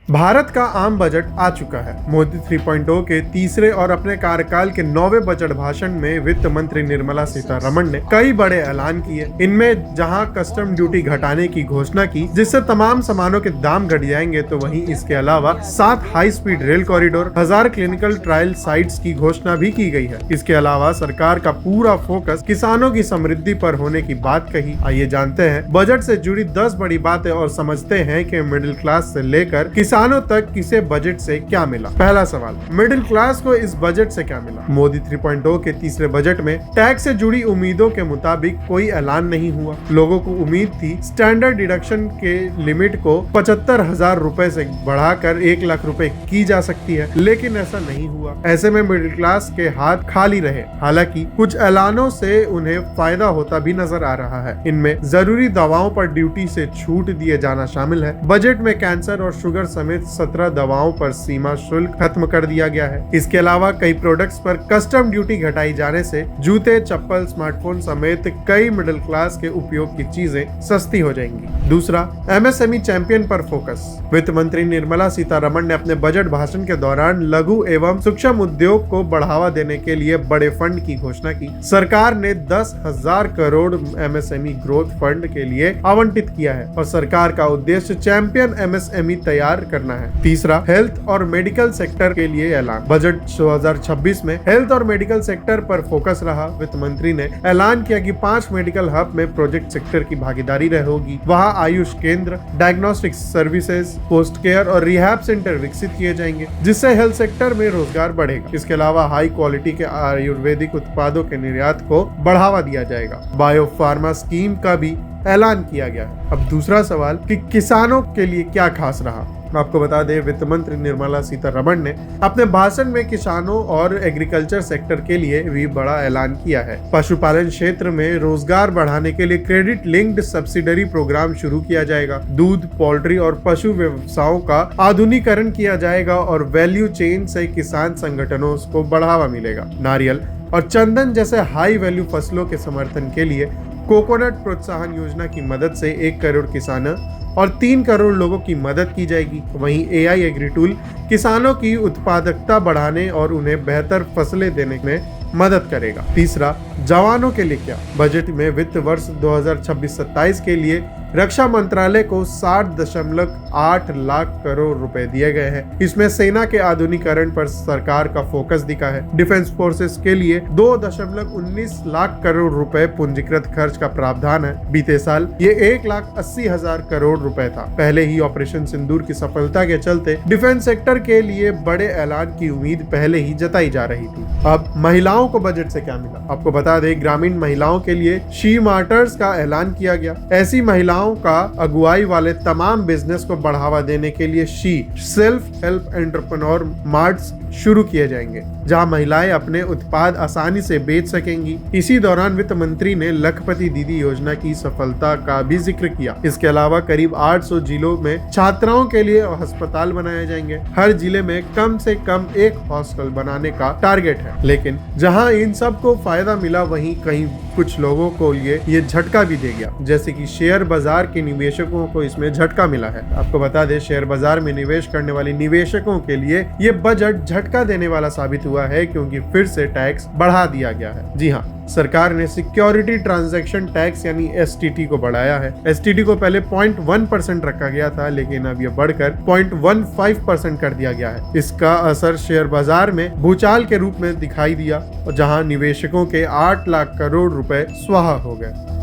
भारत का आम बजट आ चुका है। मोदी 3.0 के तीसरे और अपने कार्यकाल के 9वें बजट भाषण में वित्त मंत्री निर्मला सीतारमण ने कई बड़े ऐलान किए। इनमें जहां कस्टम ड्यूटी घटाने की घोषणा की, जिससे तमाम सामानों के दाम घट जाएंगे, तो वहीं इसके अलावा 7 high speed rail corridor, 1000 clinical trial sites की घोषणा भी की गई है। इसके अलावा सरकार का पूरा फोकस किसानों की समृद्धि पर होने की बात कही। आइए जानते हैं बजट से जुड़ी 10 बड़ी बातें और समझते हैं कि मिडिल क्लास से लेकर किसानों तक किसे बजट से क्या मिला। पहला सवाल, मिडिल क्लास को इस बजट से क्या मिला? मोदी 3.0 के तीसरे बजट में टैक्स से जुड़ी उम्मीदों के मुताबिक कोई ऐलान नहीं हुआ। लोगों को उम्मीद थी स्टैंडर्ड डिडक्शन के लिमिट को 75,000 रुपए से बढ़ाकर 1 लाख रुपए की जा सकती है, लेकिन ऐसा नहीं हुआ। ऐसे में मिडिल क्लास के हाथ खाली रहे। हालांकि कुछ ऐलानों से उन्हें फायदा होता भी नजर आ रहा है। इनमें जरूरी दवाओं पर ड्यूटी से छूट दिए जाना शामिल है। बजट में कैंसर और शुगर समेत 17 दवाओं पर सीमा शुल्क खत्म कर दिया गया है। इसके अलावा कई प्रोडक्ट्स पर कस्टम ड्यूटी घटाई जाने से जूते, चप्पल, स्मार्टफोन समेत कई मिडिल क्लास के उपयोग की चीजें सस्ती हो जाएंगी। दूसरा, एमएसएमई चैंपियन पर फोकस। वित्त मंत्री निर्मला सीतारमण ने अपने बजट भाषण के दौरान लघु एवं सूक्ष्म उद्योग को बढ़ावा देने के लिए बड़े फंड की घोषणा की। सरकार ने 10,000 करोड़ एमएसएमई ग्रोथ फंड के लिए आवंटित किया है और सरकार का उद्देश्य चैंपियन एमएसएमई तैयार करना है। तीसरा, हेल्थ और मेडिकल सेक्टर के लिए ऐलान। बजट 2026 में हेल्थ और मेडिकल सेक्टर पर फोकस रहा। वित्त मंत्री ने ऐलान किया कि 5 मेडिकल हब में प्रोजेक्ट सेक्टर की भागीदारी होगी। वहां आयुष केंद्र, डायग्नोस्टिक सर्विसेज, पोस्ट केयर और रिहैब सेंटर विकसित किए जाएंगे, जिससे हेल्थ सेक्टर में रोजगार बढ़ेगा। इसके अलावा हाई क्वालिटी के आयुर्वेदिक उत्पादों के निर्यात को बढ़ावा दिया जाएगा। बायो फार्मा स्कीम का भी ऐलान किया गया है। अब दूसरा सवाल कि किसानों के लिए क्या खास रहा। आपको बता दें, वित्त मंत्री निर्मला सीतारमण ने अपने भाषण में किसानों और एग्रीकल्चर सेक्टर के लिए भी बड़ा ऐलान किया है। पशुपालन क्षेत्र में रोजगार बढ़ाने के लिए क्रेडिट लिंक्ड सब्सिडरी प्रोग्राम शुरू किया जाएगा। दूध, पोल्ट्री और पशु व्यवसायों का आधुनिकीकरण किया जाएगा और वैल्यू चेन से किसान संगठनों को बढ़ावा मिलेगा। नारियल और चंदन जैसे हाई वैल्यू फसलों के समर्थन के लिए कोकोनट प्रोत्साहन योजना की मदद से 1 करोड़ किसानों और 3 करोड़ लोगों की मदद की जाएगी। वहीं AI एग्री टूल किसानों की उत्पादकता बढ़ाने और उन्हें बेहतर फसलें देने में मदद करेगा। तीसरा, जवानों के लिए क्या। बजट में वित्त वर्ष 2026-27 के लिए रक्षा मंत्रालय को 60.8 लाख करोड़ रुपए दिए गए हैं। इसमें सेना के आधुनिकीकरण पर सरकार का फोकस दिखा है। डिफेंस फोर्सेस के लिए 2.19 लाख करोड़ रुपए पूंजीकृत खर्च का प्रावधान है। बीते साल ये 1,80,000 करोड़ रुपए था। पहले ही ऑपरेशन सिंदूर की सफलता के चलते डिफेंस सेक्टर के लिए बड़े ऐलान की उम्मीद पहले ही जताई जा रही थी। अब महिलाओं को बजट से क्या मिला। आपको बता दें, ग्रामीण महिलाओं के लिए शी मार्टर्स का ऐलान किया गया। ऐसी महिलाओं का अगुवाई वाले तमाम बिजनेस को बढ़ावा देने के लिए she self help entrepreneur marts शुरू किए जाएंगे, जहां महिलाएं अपने उत्पाद आसानी से बेच सकेंगी। इसी दौरान वित्त मंत्री ने लखपति दीदी योजना की सफलता का भी जिक्र किया। इसके अलावा करीब 800 जिलों में छात्राओं के लिए अस्पताल बनाए जाएंगे। हर जिले में कम से कम 1 हॉस्टल बनाने का टारगेट है। लेकिन जहां इन सब को फायदा मिला, वहीं कहीं कुछ लोगों को ये झटका भी दे गया, जैसे कि शेयर बाजार के निवेशकों को इसमें झटका मिला है। आपको बता दें, शेयर बाजार में निवेश करने वाले निवेशकों के लिए ये बजट झटका देने वाला साबित हुआ है, क्योंकि फिर से टैक्स बढ़ा दिया गया है। जी हाँ, सरकार ने सिक्योरिटी ट्रांजैक्शन टैक्स यानी STT को बढ़ाया है। STT को पहले 0.1% रखा गया था, लेकिन अब यह बढ़कर 0.15% कर दिया गया है। इसका असर शेयर बाजार में भूचाल के रूप में दिखाई दिया, और जहां निवेशकों के 8 लाख करोड़ रुपए स्वाहा हो गए।